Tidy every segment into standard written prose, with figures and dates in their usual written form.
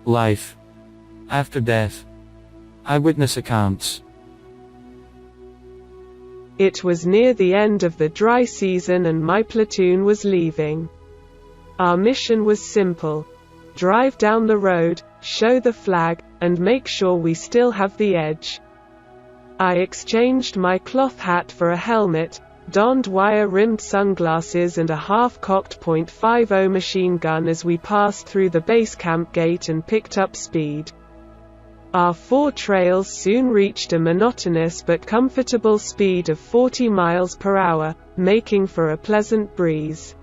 Life after death. Eyewitness accounts. It was near the end of the dry season and my platoon was leaving. Our mission was simple: drive down the road, show the flag, and make sure we still have the edge. I exchanged my cloth hat for a helmet, donned wire-rimmed sunglasses and a half-cocked .50 machine gun as we passed through the base camp gate and picked up speed. Our 4 trails soon reached a monotonous but comfortable speed of 40 miles per hour, making for a pleasant breeze.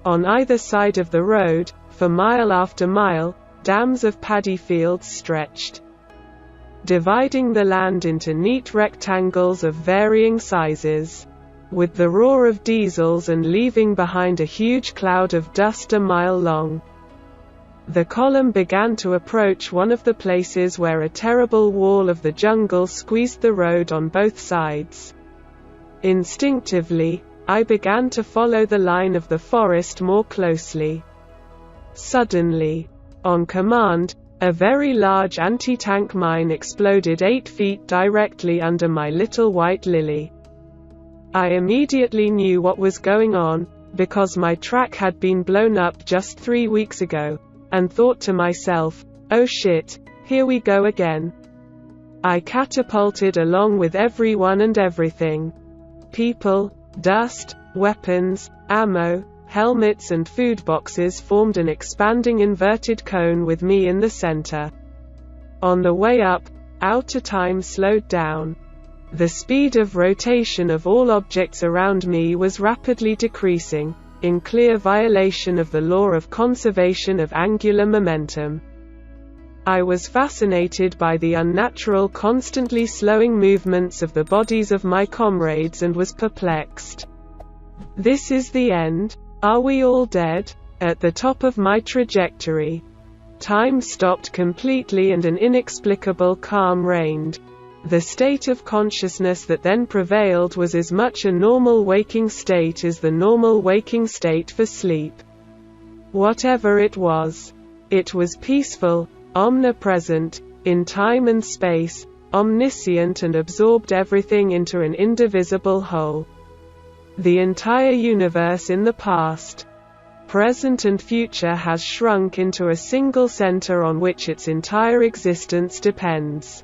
On either side of the road, for mile after mile, dams of paddy fields stretched, dividing the land into neat rectangles of varying sizes, with the roar of diesels and leaving behind a huge cloud of dust a mile long. The column began to approach one of the places where a terrible wall of the jungle squeezed the road on both sides. Instinctively, I began to follow the line of the forest more closely. Suddenly, on command, a very large anti-tank mine exploded 8 feet directly under my little white lily. I immediately knew what was going on, because my track had been blown up just 3 weeks ago, and thought to myself, oh shit, here we go again. I catapulted along with everyone and everything. People, dust, weapons, ammo, helmets and food boxes formed an expanding inverted cone with me in the center. On the way up, outer time slowed down. The speed of rotation of all objects around me was rapidly decreasing, in clear violation of the law of conservation of angular momentum. I was fascinated by the unnatural, constantly slowing movements of the bodies of my comrades and was perplexed. This is the end? Are we all dead? At the top of my trajectory, time stopped completely and an inexplicable calm reigned. The state of consciousness that then prevailed was as much a normal waking state as the normal waking state for sleep. Whatever it was peaceful, omnipresent, in time and space, omniscient and absorbed everything into an indivisible whole. The entire universe in the past, present and future has shrunk into a single center on which its entire existence depends.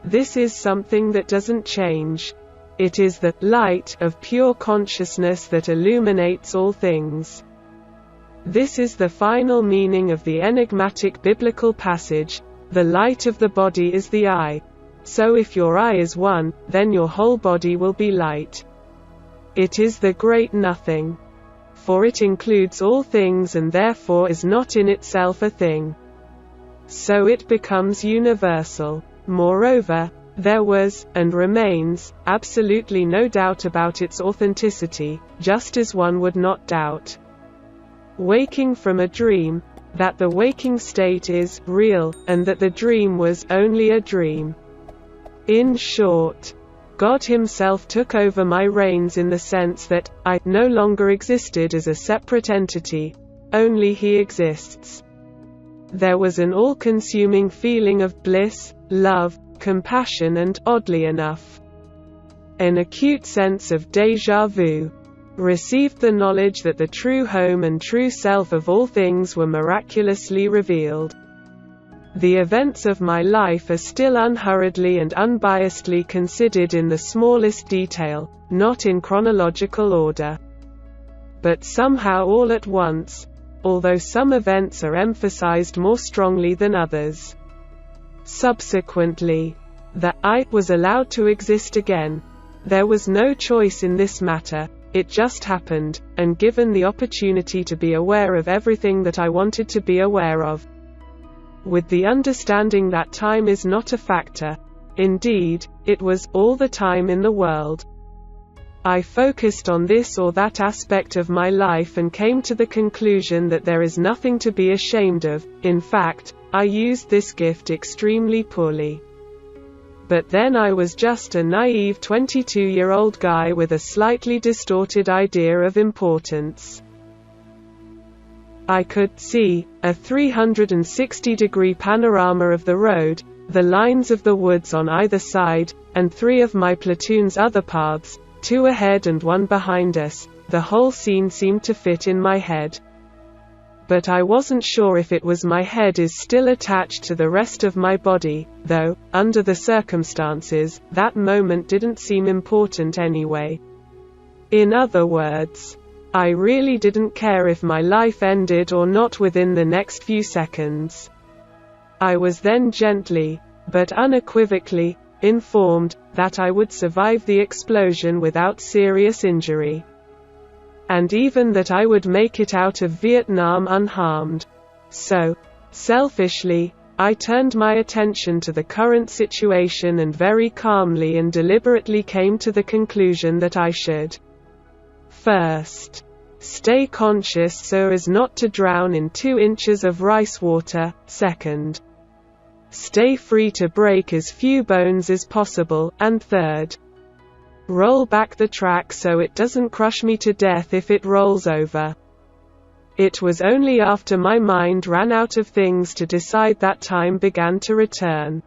This is something that doesn't change. It is the light of pure consciousness that illuminates all things. This is the final meaning of the enigmatic biblical passage, the light of the body is the eye. So if your eye is one, then your whole body will be light. It is the great nothing. For it includes all things and therefore is not in itself a thing. So it becomes universal. Moreover, there was, and remains, absolutely no doubt about its authenticity, just as one would not doubt, waking from a dream, that the waking state is real, and that the dream was only a dream. In short, God Himself took over my reins in the sense that I no longer existed as a separate entity, only He exists. There was an all-consuming feeling of bliss, love, compassion and, oddly enough, an acute sense of déjà vu. Received the knowledge that the true home and true self of all things were miraculously revealed. The events of my life are still unhurriedly and unbiasedly considered in the smallest detail, not in chronological order, but somehow all at once, although some events are emphasized more strongly than others. Subsequently, the I was allowed to exist again. There was no choice in this matter, it just happened, and given the opportunity to be aware of everything that I wanted to be aware of. With the understanding that time is not a factor. Indeed, it was all the time in the world. I focused on this or that aspect of my life and came to the conclusion that there is nothing to be ashamed of. In fact, I used this gift extremely poorly. But then I was just a naive 22-year-old guy with a slightly distorted idea of importance. I could see a 360-degree panorama of the road, the lines of the woods on either side, and 3 of my platoon's other paths, 2 ahead and 1 behind us. The whole scene seemed to fit in my head. But I wasn't sure if it was my head is still attached to the rest of my body, though, under the circumstances, that moment didn't seem important anyway. In other words, I really didn't care if my life ended or not within the next few seconds. I was then gently, but unequivocally, informed that I would survive the explosion without serious injury. And even that I would make it out of Vietnam unharmed. So, selfishly, I turned my attention to the current situation and very calmly and deliberately came to the conclusion that I should first stay conscious so as not to drown in 2 inches of rice water, second, stay free to break as few bones as possible, and third, roll back the track so it doesn't crush me to death if it rolls over. It was only after my mind ran out of things to decide that time began to return.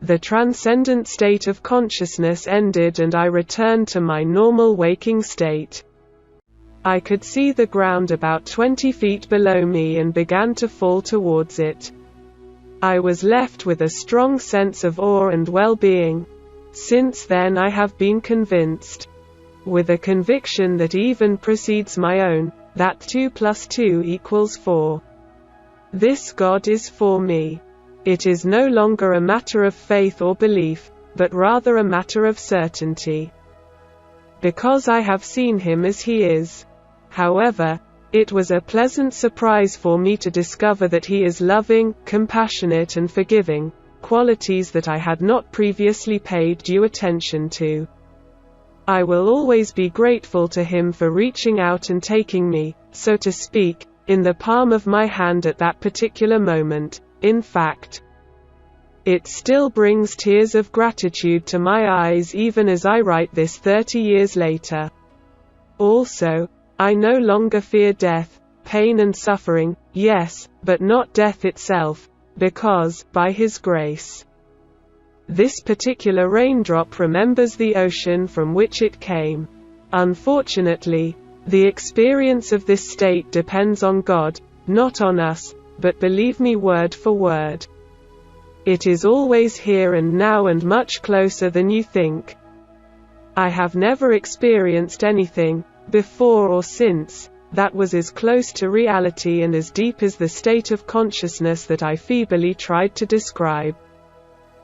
The transcendent state of consciousness ended and I returned to my normal waking state. I could see the ground about 20 feet below me and began to fall towards it. I was left with a strong sense of awe and well-being. Since then I have been convinced, with a conviction that even precedes my own, that 2 + 2 = 4. This God is for me. It is no longer a matter of faith or belief, but rather a matter of certainty. Because I have seen him as he is. However, it was a pleasant surprise for me to discover that he is loving, compassionate and forgiving, qualities that I had not previously paid due attention to. I will always be grateful to him for reaching out and taking me, so to speak, in the palm of my hand at that particular moment. In fact, it still brings tears of gratitude to my eyes even as I write this 30 years later. Also, I no longer fear death, pain and suffering, yes, but not death itself, because, by his grace, this particular raindrop remembers the ocean from which it came. Unfortunately, the experience of this state depends on God, not on us, but believe me word for word. It is always here and now and much closer than you think. I have never experienced anything, before or since, that was as close to reality and as deep as the state of consciousness that I feebly tried to describe.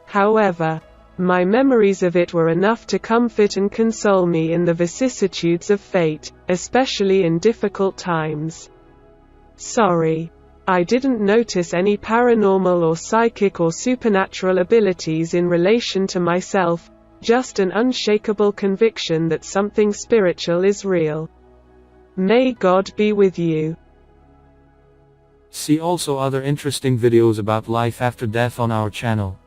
However, my memories of it were enough to comfort and console me in the vicissitudes of fate, especially in difficult times. Sorry, I didn't notice any paranormal or psychic or supernatural abilities in relation to myself, just an unshakable conviction that something spiritual is real. May God be with you. See also other interesting videos about life after death on our channel.